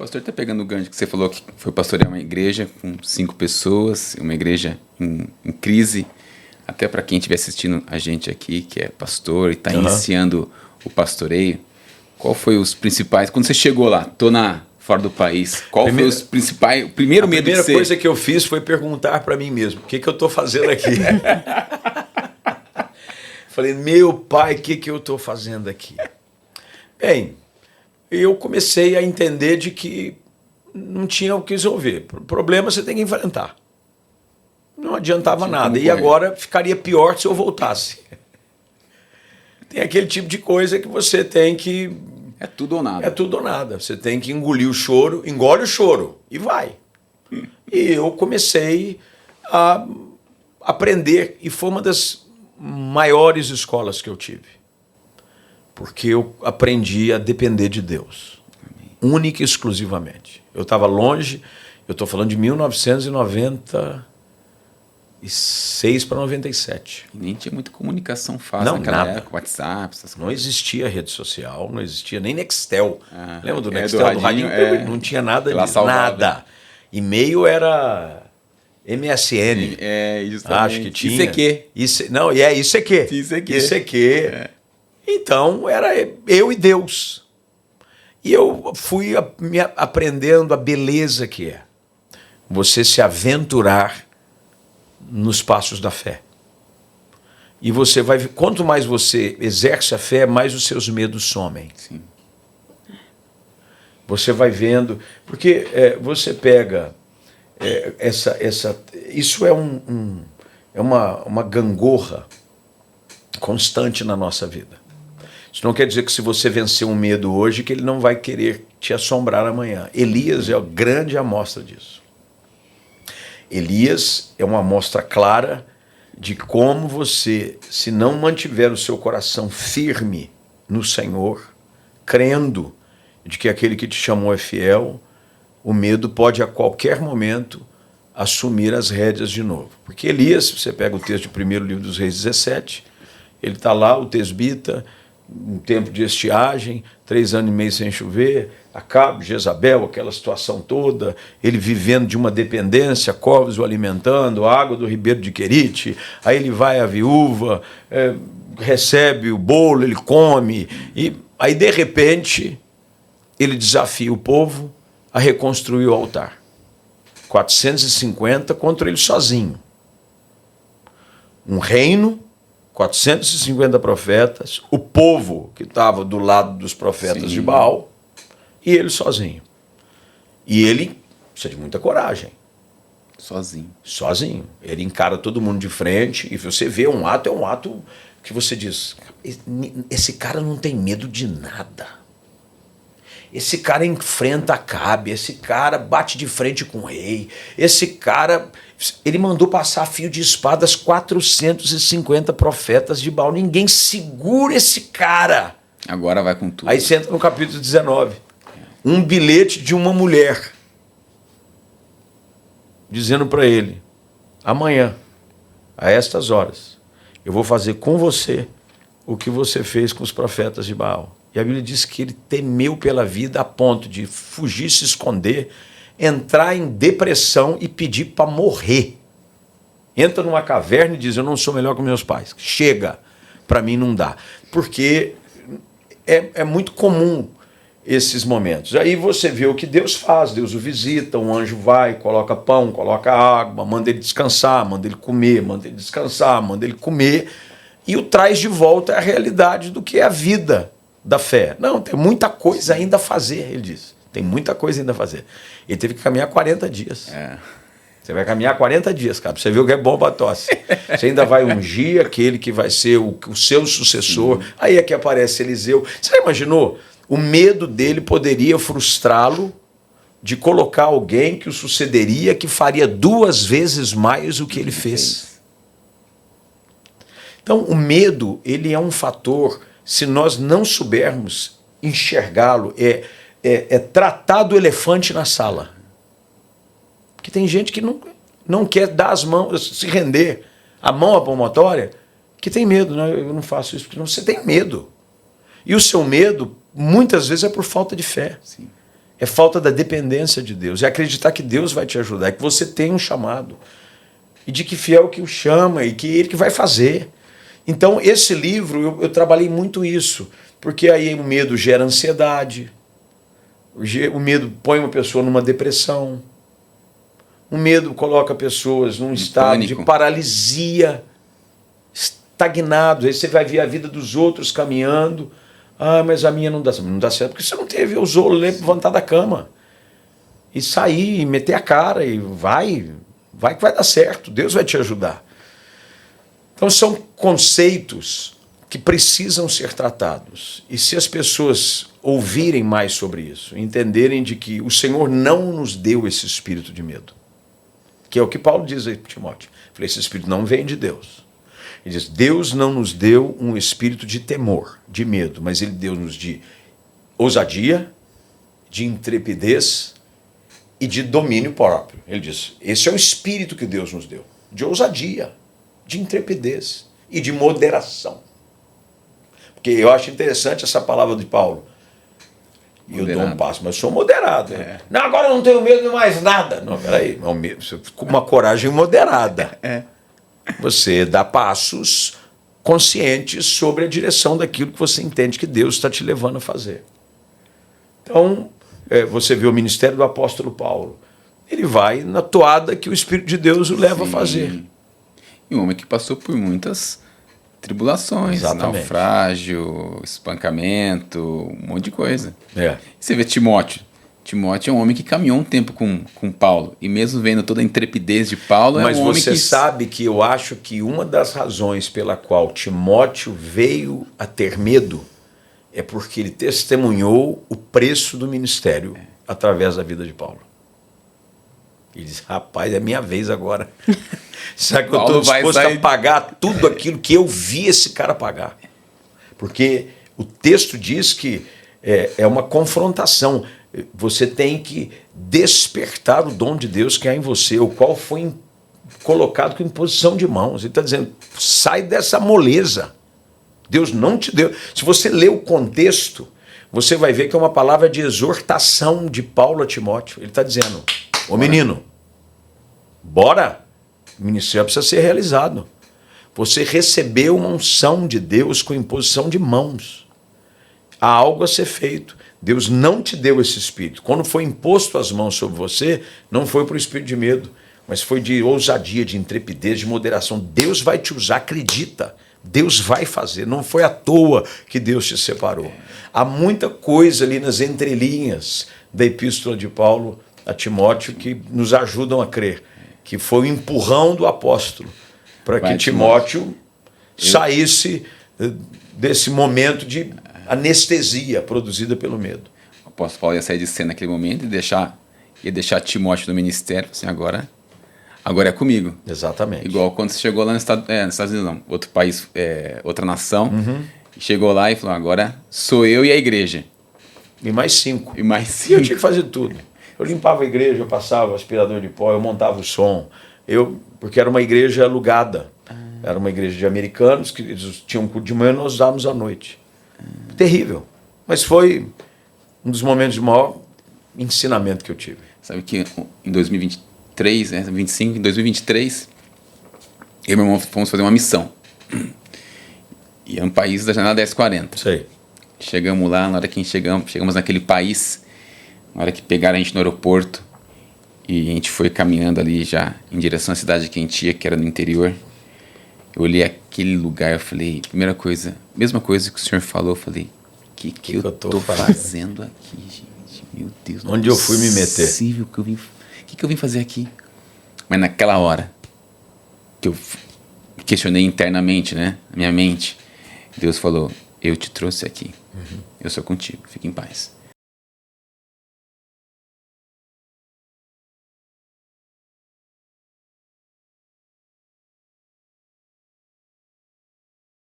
Pastor, tá pegando o gancho que você falou que foi pastorear uma igreja com 5 pessoas, uma igreja em crise. Até para quem estiver assistindo a gente aqui, que é pastor e está iniciando o pastoreio, qual foi os principais... Quando você chegou lá, fora do país, qual foi os principais... O primeiro medo que você... A primeira coisa que eu fiz foi perguntar para mim mesmo, o que eu estou fazendo aqui? Falei, meu pai, o que eu estou fazendo aqui? Bem, eu comecei a entender de que não tinha o que resolver. Problema você tem que enfrentar. Não adiantava nada. E agora ficaria pior se eu voltasse. Tem aquele tipo de coisa que você tem que... É tudo ou nada. É tudo ou nada. Você tem que engolir o choro, engole o choro e vai. E eu comecei a aprender, e foi uma das maiores escolas que eu tive. Porque eu aprendi a depender de Deus. Amém. Única e exclusivamente. Eu estava longe, eu estou falando de 1996 para 97. E nem tinha muita comunicação fácil naquela época, WhatsApp, essas coisas. Não existia rede social, não existia nem Nextel. Lembra do Nextel? Do radinho, não tinha nada disso, nada. E-mail era MSN. Justamente. Acho que tinha. ICQ. ICQ. Então, era eu e Deus. E eu fui me aprendendo a beleza que é você se aventurar nos passos da fé. E você vai... Quanto mais você exerce a fé, mais os seus medos somem. Sim. Você vai vendo... Porque você pega isso é uma gangorra constante na nossa vida. Isso não quer dizer que se você vencer um medo hoje, que ele não vai querer te assombrar amanhã. Elias é a grande amostra disso. Elias é uma amostra clara de como você, se não mantiver o seu coração firme no Senhor, crendo de que aquele que te chamou é fiel, o medo pode a qualquer momento assumir as rédeas de novo. Porque Elias, você pega o texto do primeiro livro dos Reis 17, ele está lá, o tesbita, um tempo de estiagem, 3 anos e meio sem chover, Acabe, Jezabel, aquela situação toda, ele vivendo de uma dependência, corvos o alimentando, água do ribeiro de Querite, aí ele vai à viúva, recebe o bolo, ele come, e aí de repente ele desafia o povo a reconstruir o altar. 450 contra ele sozinho. Um reino, 450 profetas, o povo que estava do lado dos profetas de Baal, e ele sozinho. E ele precisa de muita coragem. Sozinho. Ele encara todo mundo de frente, e você vê é um ato que você diz, esse cara não tem medo de nada. Esse cara enfrenta Acabe, esse cara bate de frente com o rei, esse cara... Ele mandou passar fio de espadas 450 profetas de Baal. Ninguém segura esse cara. Agora vai com tudo. Aí você entra no capítulo 19. Um bilhete de uma mulher dizendo para ele, amanhã, a estas horas, eu vou fazer com você o que você fez com os profetas de Baal. E a Bíblia diz que ele temeu pela vida a ponto de fugir, se esconder, entrar em depressão e pedir para morrer. Entra numa caverna e diz, eu não sou melhor que meus pais. Chega, para mim não dá. Porque é muito comum esses momentos. Aí você vê o que Deus faz, Deus o visita, um anjo vai, coloca pão, coloca água, manda ele descansar, manda ele comer, manda ele descansar, manda ele comer, e o traz de volta à realidade do que é a vida da fé. Não, tem muita coisa ainda a fazer, ele diz. Tem muita coisa ainda a fazer. Ele teve que caminhar 40 dias. Você vai caminhar 40 dias, cara, pra você ver o que é bom pra tosse. Você ainda vai ungir aquele que vai ser o seu sucessor. Aí é que aparece Eliseu. Você já imaginou? O medo dele poderia frustrá-lo de colocar alguém que o sucederia, que faria 2 vezes mais o que ele fez. Então, o medo, ele é um fator, se nós não soubermos enxergá-lo, tratar do elefante na sala. Porque tem gente que não quer dar as mãos, se render a mão à palmatória, que tem medo. Não, eu não faço isso, porque não, você tem medo. E o seu medo, muitas vezes, é por falta de fé. Sim. É falta da dependência de Deus. É acreditar que Deus vai te ajudar, é que você tem um chamado. E de que fiel que o chama e que ele que vai fazer. Então, esse livro, eu trabalhei muito isso. Porque aí o medo gera ansiedade. O medo põe uma pessoa numa depressão. O medo coloca pessoas num estado pânico, de paralisia, estagnado. Aí você vai ver a vida dos outros caminhando. Ah, mas a minha não dá certo. Não dá certo porque você não teve ousou levantar da cama. E sair, e meter a cara, e vai que vai dar certo. Deus vai te ajudar. Então são conceitos que precisam ser tratados. E se as pessoas ouvirem mais sobre isso, entenderem de que o Senhor não nos deu esse espírito de medo, que é o que Paulo diz aí para Timóteo. Falei, esse espírito não vem de Deus. Ele diz, Deus não nos deu um espírito de temor, de medo, mas ele deu-nos de ousadia, de intrepidez e de domínio próprio. Ele diz, esse é o espírito que Deus nos deu, de ousadia, de intrepidez e de moderação. Porque eu acho interessante essa palavra de Paulo. E eu dou um passo, mas eu sou moderado. Não, agora eu não tenho medo de mais nada. Não, peraí, com uma coragem moderada. Você dá passos conscientes sobre a direção daquilo que você entende que Deus está te levando a fazer. Então, você vê o ministério do apóstolo Paulo. Ele vai na toada que o Espírito de Deus o leva a fazer. E um homem que passou por muitas tribulações, exatamente, naufrágio, espancamento, um monte de coisa. É. Você vê Timóteo. Timóteo é um homem que caminhou um tempo com Paulo. E mesmo vendo toda a intrepidez de Paulo, mas é um homem você que... sabe que eu acho que uma das razões pela qual Timóteo veio a ter medo é porque ele testemunhou o preço do ministério através da vida de Paulo. Ele disse, rapaz, é minha vez agora. Será que eu estou disposto a pagar tudo aquilo que eu vi esse cara pagar? Porque o texto diz que é uma confrontação. Você tem que despertar o dom de Deus que há em você, o qual foi colocado com imposição de mãos. Ele está dizendo, sai dessa moleza. Deus não te deu. Se você ler o contexto, você vai ver que é uma palavra de exortação de Paulo a Timóteo. Ele está dizendo, ô menino, bora, o ministério precisa ser realizado. Você recebeu uma unção de Deus com imposição de mãos. Há algo a ser feito. Deus não te deu esse espírito. Quando foi imposto as mãos sobre você, não foi por espírito de medo, mas foi de ousadia, de intrepidez, de moderação. Deus vai te usar, acredita. Deus vai fazer. Não foi à toa que Deus te separou. Há muita coisa ali nas entrelinhas da epístola de Paulo a Timóteo que nos ajudam a crer. Que foi o empurrão do apóstolo para que Timóteo saísse desse momento de anestesia produzida pelo medo. O apóstolo Paulo ia sair de cena naquele momento e deixar Timóteo no ministério, assim, agora é comigo. Exatamente. Igual quando você chegou lá nos Estados Unidos, não, outro país, outra nação, chegou lá e falou, agora sou eu e a igreja. E mais 5. E eu tinha que fazer tudo. Eu limpava a igreja, eu passava aspirador de pó, eu montava o som. Porque era uma igreja alugada. Era uma igreja de americanos, que eles tinham culto de manhã e nós usávamos à noite. Terrível. Mas foi um dos momentos de maior ensinamento que eu tive. Sabe que em 2023, 25, em 2023, eu e meu irmão fomos fazer uma missão. E é um país da janela 1040. Sei. Chegamos lá, na hora que chegamos naquele país, na hora que pegaram a gente no aeroporto, e a gente foi caminhando ali já em direção à cidade que a gente ia, que era no interior. Eu olhei aquele lugar, eu falei, primeira coisa, mesma coisa que o senhor falou, eu falei, que eu tô fazendo aqui, gente? Meu Deus, onde eu fui me meter? Possível que eu vim fazer aqui? Mas naquela hora que eu questionei internamente, né, na minha mente, Deus falou, eu te trouxe aqui, eu sou contigo, fique em paz.